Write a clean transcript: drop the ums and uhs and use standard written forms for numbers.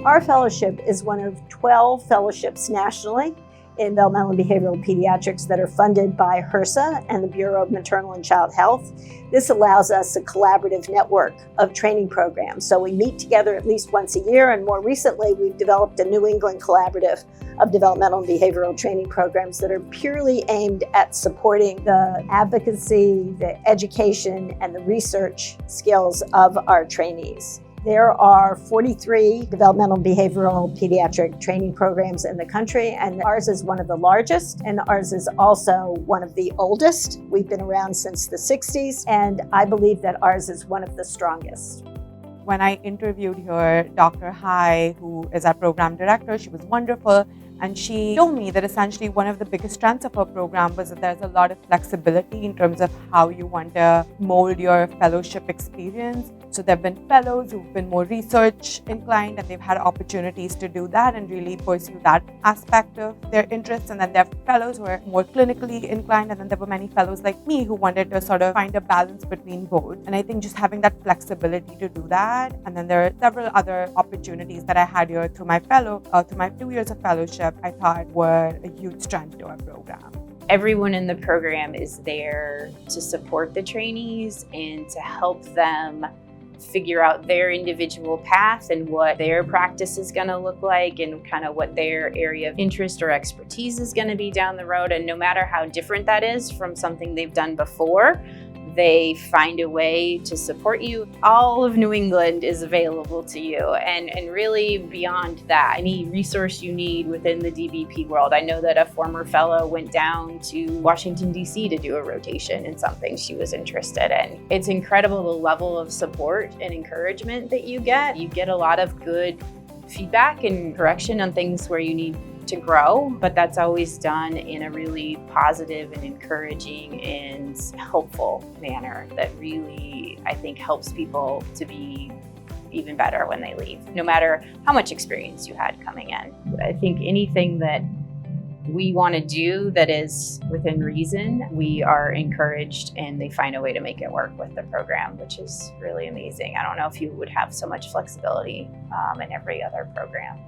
Our fellowship is one of 12 fellowships nationally in developmental and behavioral pediatrics that are funded by HRSA and the Bureau of Maternal and Child Health. This allows us a collaborative network of training programs. So we meet together at least once a year, and more recently we've developed a New England collaborative of developmental and behavioral training programs that are purely aimed at supporting the advocacy, the education, and the research skills of our trainees. There are 43 developmental and behavioral pediatric training programs in the country, and ours is one of the largest, and ours is also one of the oldest. We've been around since the 60s, and I believe that ours is one of the strongest. When I interviewed here, Dr. Hai, who is our program director, she was wonderful. And she told me that essentially one of the biggest strengths of her program was that there's a lot of flexibility in terms of how you want to mold your fellowship experience. So there have been fellows who've been more research inclined, and they've had opportunities to do that and really pursue that aspect of their interests. And then there are fellows who are more clinically inclined, and then there were many fellows like me who wanted to sort of find a balance between both. And I think just having that flexibility to do that. And then there are several other opportunities that I had here through my 2 years of fellowship, I thought were a huge strength to our program. Everyone in the program is there to support the trainees and to help them figure out their individual path and what their practice is going to look like and kind of what their area of interest or expertise is going to be down the road. And no matter how different that is from something they've done before, they find a way to support you. All of New England is available to you, and really beyond that, any resource you need within the DBP world. I know that a former fellow went down to Washington, D.C. to do a rotation in something she was interested in. It's incredible the level of support and encouragement that you get. You get a lot of good feedback and correction on things where you need to grow, but that's always done in a really positive and encouraging and helpful manner that really, I think, helps people to be even better when they leave, no matter how much experience you had coming in. I think anything that we want to do that is within reason, we are encouraged, and they find a way to make it work with the program, which is really amazing. I don't know if you would have so much flexibility in every other program.